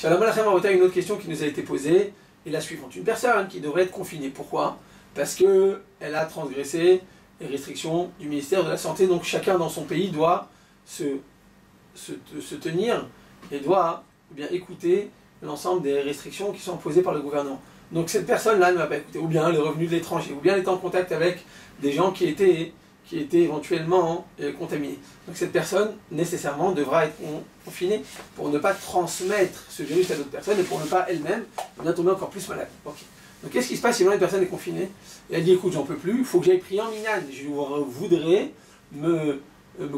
Shalom Alechem Rabotai, une autre question qui nous a été posée est la suivante. Une personne qui devrait être confinée, pourquoi? Parce qu'elle a transgressé les restrictions du ministère de la Santé, donc chacun dans son pays doit se tenir et doit bien écouter l'ensemble des restrictions qui sont imposées par le gouvernement. Donc cette personne-là ne va pas écouter, ou bien elle est revenue de l'étranger, ou bien elle est en contact avec des gens qui étaient éventuellement contaminés. Donc cette personne, nécessairement, devra être confinée pour ne pas transmettre ce virus à d'autres personnes et pour ne pas elle-même bien tomber encore plus malade. Okay. Donc qu'est-ce qui se passe si une personne est confinée et elle dit écoute, j'en peux plus, il faut que j'aille prier en minyan, je voudrais me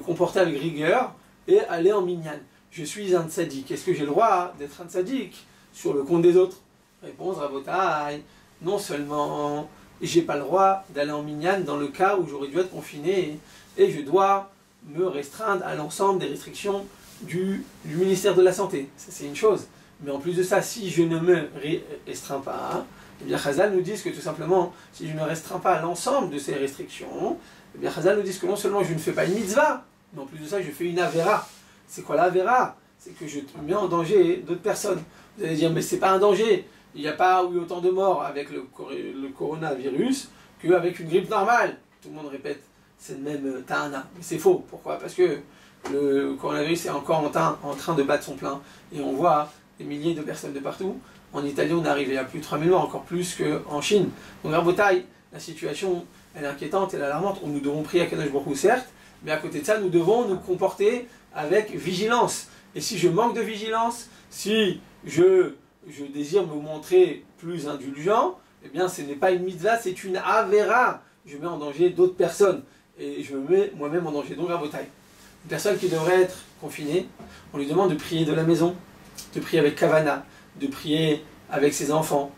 comporter avec rigueur et aller en minyan. Je suis un tzaddik, est-ce que j'ai le droit d'être un tzaddik sur le compte des autres? Réponse Rabotai, non seulement j'ai pas le droit d'aller en minyan dans le cas où j'aurais dû être confiné et je dois me restreindre à l'ensemble des restrictions du ministère de la Santé. Ça c'est une chose. Mais en plus de ça, si je ne me restreins pas, eh bien Chazal nous dit que tout simplement, si je ne restreins pas à l'ensemble de ces restrictions, eh bien Chazal nous dit que non seulement je ne fais pas une mitzvah, mais en plus de ça, je fais une avera. C'est quoi la avera? C'est que je mets en danger d'autres personnes. Vous allez dire, mais c'est pas un danger. Il n'y a pas eu autant de morts avec le coronavirus qu'avec une grippe normale. Tout le monde répète cette même ta'ana. Mais c'est faux. Pourquoi? Parce que le coronavirus est encore en train de battre son plein. Et on voit des milliers de personnes de partout. En Italie, on est arrivé à plus de 3000 morts, encore plus qu'en Chine. Donc, Rabotai, la situation, elle est inquiétante, elle est alarmante. Nous devons prier à Kadosh Baruch Hu, certes, mais à côté de ça, nous devons nous comporter avec vigilance. Et si je manque de vigilance, si je désire me montrer plus indulgent, eh bien ce n'est pas une mitzvah, c'est une avera. Je mets en danger d'autres personnes et je me mets moi-même en danger. Donc Rabotai, une personne qui devrait être confinée, on lui demande de prier de la maison, de prier avec kavana, de prier avec ses enfants.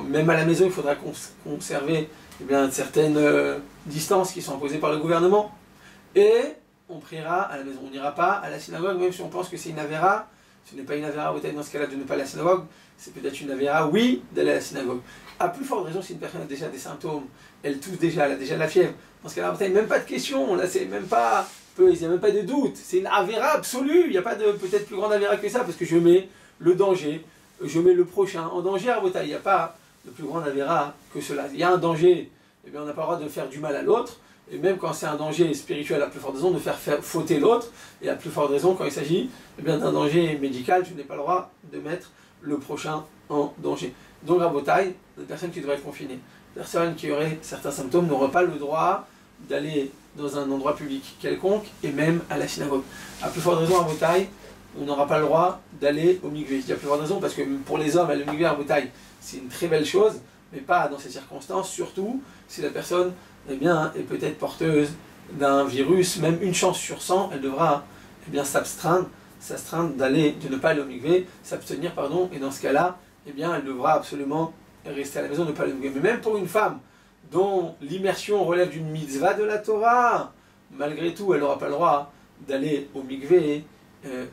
Même à la maison, il faudra conserver certaines distances qui sont imposées par le gouvernement. Et on priera à la maison. On n'ira pas à la synagogue, même si on pense que c'est une avera. Ce n'est pas une avera dans ce cas-là de ne pas aller à la synagogue, c'est peut-être une avera, oui, d'aller à la synagogue. À plus forte raison, si une personne a déjà des symptômes, elle tousse déjà, elle a déjà la fièvre, dans ce cas-là, il n'y a même pas de question, là, c'est même pas, il n'y a même pas de doute, c'est une avera absolue, il n'y a pas de peut-être plus grande avera que ça, parce que je mets le danger, je mets le prochain en danger à Rabotai, il n'y a pas de plus grande avera que cela. Il y a un danger, eh bien, on n'a pas le droit de faire du mal à l'autre, et même quand c'est un danger spirituel, à plus forte raison de faire fauter l'autre, et à plus forte raison quand il s'agit d'un danger médical, je n'ai pas le droit de mettre le prochain en danger. Donc Rabotai, une personne qui devrait être confinée, une personne qui aurait certains symptômes n'aurait pas le droit d'aller dans un endroit public quelconque, et même à la synagogue. À plus forte raison Rabotai, on n'aura pas le droit d'aller au mikvé. Il y a plus forte raison parce que pour les hommes, aller au mikvé à Rabotai, c'est une très belle chose, mais pas dans ces circonstances, surtout si la personne est peut-être porteuse d'un virus, même une chance sur 100, elle devra s'astreindre de ne pas aller au mikvé, s'abstenir, pardon, et dans ce cas-là, elle devra absolument rester à la maison, ne pas aller au mikvé. Mais même pour une femme dont l'immersion relève d'une mitzvah de la Torah, malgré tout, elle n'aura pas le droit d'aller au mikvé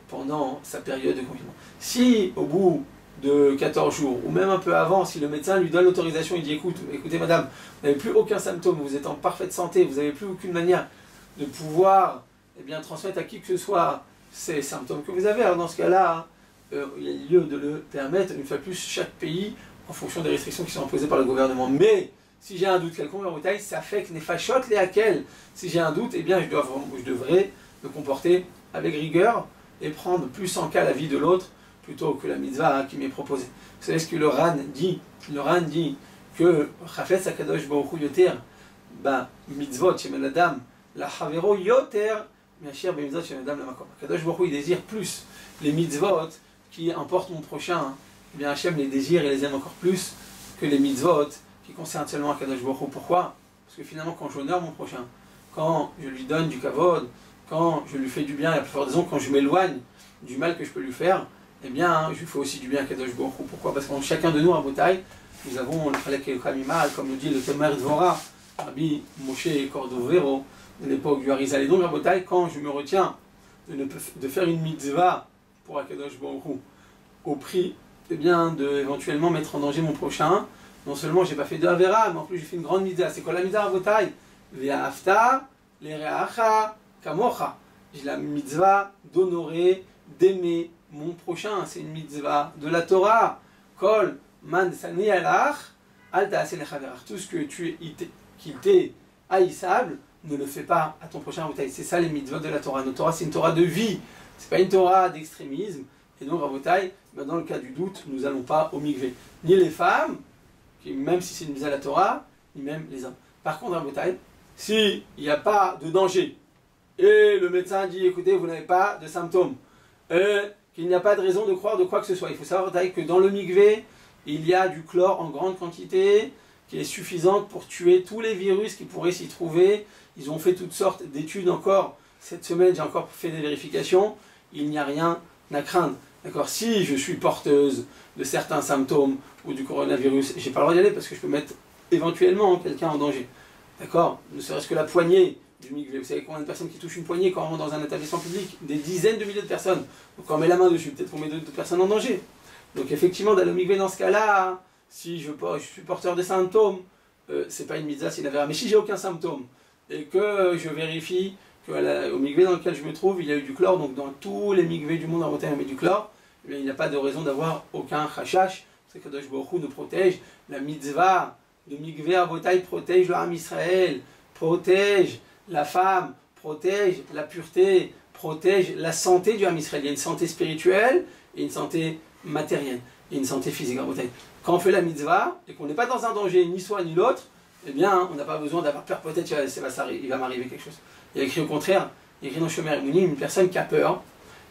pendant sa période de confinement. Si au bout de 14 jours, ou même un peu avant, si le médecin lui donne l'autorisation, il dit écoutez madame, vous n'avez plus aucun symptôme, vous êtes en parfaite santé, vous n'avez plus aucune manière de pouvoir transmettre à qui que ce soit ces symptômes que vous avez, alors dans ce cas-là, il y a lieu de le permettre, une fois de plus, chaque pays, en fonction des restrictions qui sont imposées par le gouvernement. Mais, si j'ai un doute quelconque, Rabotai, ça fait que nefashot lehakel. Si j'ai un doute, je devrais me comporter avec rigueur et prendre plus en cas la vie de l'autre, plutôt que la mitzvah qui m'est proposée. Vous savez ce que le Ran dit? Le Ran dit que Chafetz HaKadosh Baruch Hu yoter mitzvot shemen adam la havero yoter miasher b'mitzvot shemen adam la makom. HaKadosh Baruch Hu il désire plus les mitzvot qui importent mon prochain. Eh bien Hachem les désire et les aime encore plus que les mitzvot qui concernent seulement HaKadosh Baruch Hu. Pourquoi? Parce que finalement quand j'honore mon prochain, quand je lui donne du kavod, quand je lui fais du bien, et à plus forte raison quand je m'éloigne du mal que je peux lui faire, je lui fais aussi du bien à Kadosh Baruch Hu. Pourquoi? Parce qu'en chacun de nous, à Rabotai, nous avons le Chalek et Kamimal, comme nous dit le Tomer Dvora, Rabbi Moshe Cordovero, de l'époque du Harizal. Et donc, à Rabotai, quand je me retiens de faire une mitzvah pour Kadosh Baruch Hu, au prix éventuellement mettre en danger mon prochain, non seulement j'ai pas fait de Avera, mais en plus j'ai fait une grande mitzvah. C'est quoi la mitzvah à Rabotai? Ve'afta l'ereacha kamocha. J'ai la mitzvah d'honorer, d'aimer mon prochain, c'est une mitzvah de la Torah. Kol man sani alach, al ta'aseh lechaverach. Tout ce que qu'il t'est haïssable, ne le fais pas à ton prochain. C'est ça les mitzvot de la Torah. Notre Torah, c'est une Torah de vie. C'est pas une Torah d'extrémisme. Et donc, Rabotai, dans le cas du doute, nous n'allons pas au mikvé. Ni les femmes, même si c'est une mitzvah de la Torah, ni même les hommes. Par contre, Rabotai, s'il n'y a pas de danger, et le médecin dit, écoutez, vous n'avez pas de symptômes, qu'il n'y a pas de raison de croire de quoi que ce soit. Il faut savoir que dans le mikvé, il y a du chlore en grande quantité, qui est suffisante pour tuer tous les virus qui pourraient s'y trouver. Ils ont fait toutes sortes d'études encore. Cette semaine, j'ai encore fait des vérifications. Il n'y a rien à craindre. D'accord ? Si je suis porteuse de certains symptômes ou du coronavirus, j'ai pas le droit d'y aller parce que je peux mettre éventuellement quelqu'un en danger. D'accord ? Ne serait-ce que la poignée du mikvé. Vous savez combien de personnes qui touchent une poignée quand on rentre dans un établissement public ? Des dizaines de milliers de personnes. Donc quand on met la main dessus, peut-être qu'on met d'autres personnes en danger. Donc effectivement, d'aller au mikvé dans ce cas-là, si je suis porteur de symptômes, c'est pas une mitzvah, c'est une avéra. Mais si j'ai aucun symptôme et que je vérifie qu'au mikvé dans lequel je me trouve, il y a eu du chlore, donc dans tous les mikvés du monde en rotaire, il y a du chlore, eh bien, il n'y a pas de raison d'avoir aucun chashash. C'est que Kadosh Baruch Hu nous protège. La mitzvah de mikvé à Botaï protège le Ham Israël, protège la femme, protège la pureté, protège la santé du Ham Israël. Il y a une santé spirituelle et une santé matérielle et une santé physique. Quand on fait la mitzvah et qu'on n'est pas dans un danger, ni soit ni l'autre, eh bien, on n'a pas besoin d'avoir peur. Peut-être il va m'arriver quelque chose. Il y a écrit au contraire, il y a écrit dans Shomer Emunim, une personne qui a peur,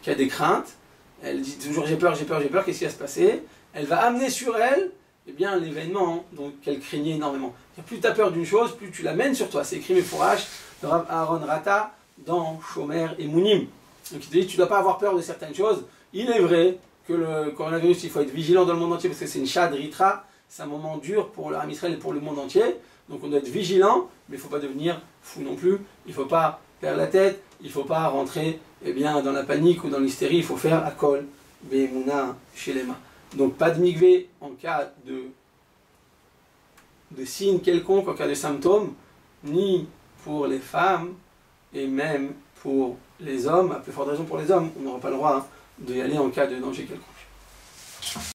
qui a des craintes, elle dit toujours j'ai peur, j'ai peur, j'ai peur, qu'est-ce qui va se passer? Elle va amener sur elle eh bien, l'événement qu'elle craignait énormément. Plus tu as peur d'une chose, plus tu l'amènes sur toi. C'est écrit Mefourash de Rav Aaron Rata dans Shomer Emunim. Donc il dit tu ne dois pas avoir peur de certaines choses. Il est vrai que le coronavirus, il faut être vigilant dans le monde entier parce que c'est une Shad Ritra, c'est un moment dur pour le Ham Israël et pour le monde entier. Donc on doit être vigilant, mais il ne faut pas devenir fou non plus. Il ne faut pas perdre la tête, il ne faut pas rentrer dans la panique ou dans l'hystérie. Il faut faire Akol Be'emuna Shelema. Donc pas de mikvé en cas de signe quelconque, en cas de symptômes, ni pour les femmes et même pour les hommes. À plus forte raison pour les hommes, on n'aura pas le droit d'y aller en cas de danger quelconque.